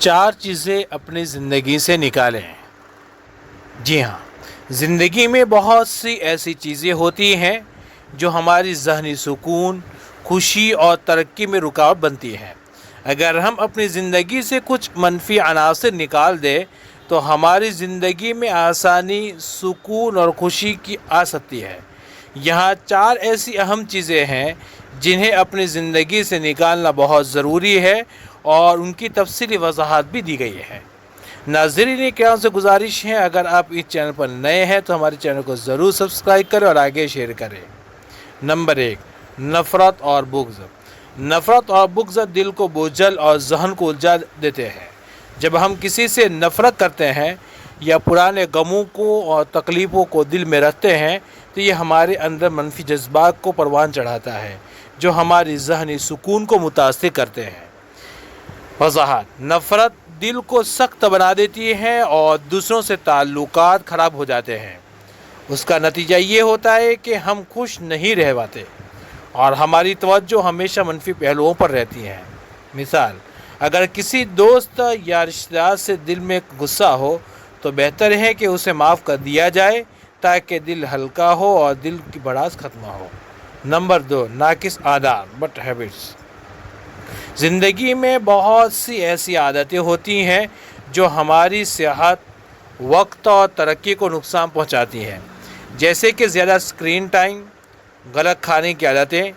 4 چیزیں اپنی زندگی سے نکالیں۔ جی ہاں، زندگی میں بہت سی ایسی چیزیں ہوتی ہیں جو ہماری ذہنی سکون، خوشی اور ترقی میں رکاوٹ بنتی ہیں۔ اگر ہم اپنی زندگی سے کچھ منفی عناصر نکال دیں تو ہماری زندگی میں آسانی، سکون اور خوشی کی آ سکتی ہے۔ یہاں 4 ایسی اہم چیزیں ہیں جنہیں اپنی زندگی سے نکالنا بہت ضروری ہے اور ان کی تفصیلی وضاحت بھی دی گئی ہے۔ ناظرین کرام سے گزارش ہے، اگر آپ اس چینل پر نئے ہیں تو ہمارے چینل کو ضرور سبسکرائب کریں اور آگے شیئر کریں۔ نمبر 1، نفرت اور بغض۔ نفرت اور بغض دل کو بوجھل اور ذہن کو الجھا دیتے ہیں۔ جب ہم کسی سے نفرت کرتے ہیں یا پرانے غموں کو اور تکلیفوں کو دل میں رکھتے ہیں تو یہ ہمارے اندر منفی جذبات کو پروان چڑھاتا ہے جو ہماری ذہنی سکون کو متاثر کرتے ہیں۔ وضاحت: نفرت دل کو سخت بنا دیتی ہے اور دوسروں سے تعلقات خراب ہو جاتے ہیں۔ اس کا نتیجہ یہ ہوتا ہے کہ ہم خوش نہیں رہ پاتے اور ہماری توجہ ہمیشہ منفی پہلوؤں پر رہتی ہے۔ مثال: اگر کسی دوست یا رشتہ دار سے دل میں غصہ ہو تو بہتر ہے کہ اسے معاف کر دیا جائے تاکہ دل ہلکا ہو اور دل کی بھڑاس ختم ہو۔ نمبر 2، ناقص عادات بٹ ہیبٹس۔ زندگی میں بہت سی ایسی عادتیں ہوتی ہیں جو ہماری صحت، وقت اور ترقی کو نقصان پہنچاتی ہیں، جیسے کہ زیادہ اسکرین ٹائم، غلط کھانے کی عادتیں،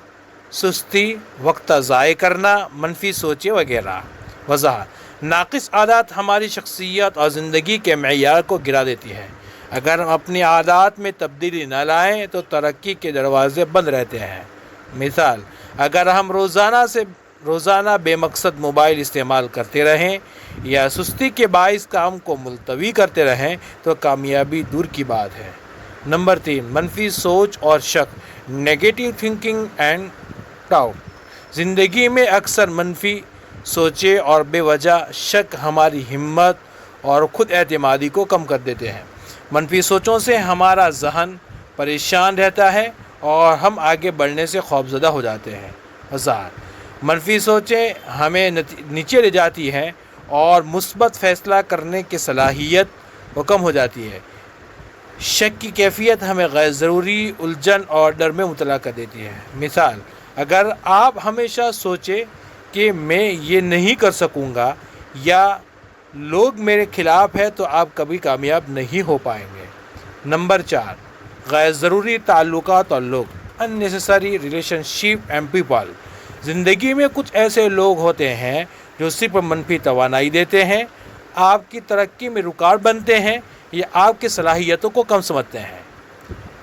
سستی، وقت ضائع کرنا، منفی سوچیں وغیرہ۔ وضاحت: ناقص عادات ہماری شخصیت اور زندگی کے معیار کو گرا دیتی ہے۔ اگر ہم اپنی عادات میں تبدیلی نہ لائیں تو ترقی کے دروازے بند رہتے ہیں۔ مثال: اگر ہم روزانہ بے مقصد موبائل استعمال کرتے رہیں یا سستی کے باعث کام کو ملتوی کرتے رہیں تو کامیابی دور کی بات ہے۔ نمبر 3، منفی سوچ اور شک نیگیٹو تھنکنگ اینڈ ڈاؤٹ۔ زندگی میں اکثر منفی سوچیں اور بے وجہ شک ہماری ہمت اور خود اعتمادی کو کم کر دیتے ہیں۔ منفی سوچوں سے ہمارا ذہن پریشان رہتا ہے اور ہم آگے بڑھنے سے خوفزدہ ہو جاتے ہیں۔ وضاحت: منفی سوچیں ہمیں نیچے لے جاتی ہیں اور مثبت فیصلہ کرنے کی صلاحیت وہ کم ہو جاتی ہے۔ شک کی کیفیت ہمیں غیر ضروری الجھن اور ڈر میں مبتلا کر دیتی ہے۔ مثال: اگر آپ ہمیشہ سوچیں کہ میں یہ نہیں کر سکوں گا یا لوگ میرے خلاف ہیں تو آپ کبھی کامیاب نہیں ہو پائیں گے۔ نمبر 4، غیر ضروری تعلقات اور لوگ unnecessary relationship and people۔ زندگی میں کچھ ایسے لوگ ہوتے ہیں جو صرف منفی توانائی دیتے ہیں، آپ کی ترقی میں رکاوٹ بنتے ہیں یا آپ کی صلاحیتوں کو کم سمجھتے ہیں۔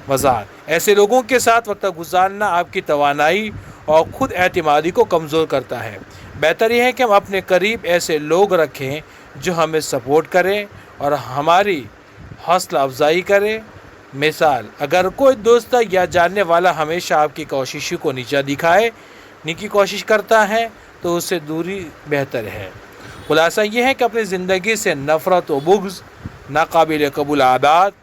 وضاحت: ایسے لوگوں کے ساتھ وقت گزارنا آپ کی توانائی اور خود اعتمادی کو کمزور کرتا ہے۔ بہتر یہ ہے کہ ہم اپنے قریب ایسے لوگ رکھیں جو ہمیں سپورٹ کریں اور ہماری حوصلہ افزائی کریں۔ مثال: اگر کوئی دوست یا جاننے والا ہمیشہ آپ کی کوششوں کو نیچا دکھانے کی کوشش کرتا ہے تو اس سے دوری بہتر ہے۔ خلاصہ یہ ہے کہ اپنی زندگی سے نفرت و بغض، ناقابل قبول عادات،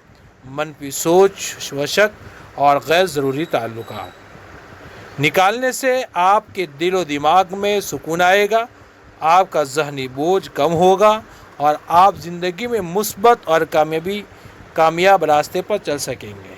منفی سوچ و شک اور غیر ضروری تعلقات نکالنے سے آپ کے دل و دماغ میں سکون آئے گا، آپ کا ذہنی بوجھ کم ہوگا اور آپ زندگی میں مثبت اور کامیاب راستے پر چل سکیں گے۔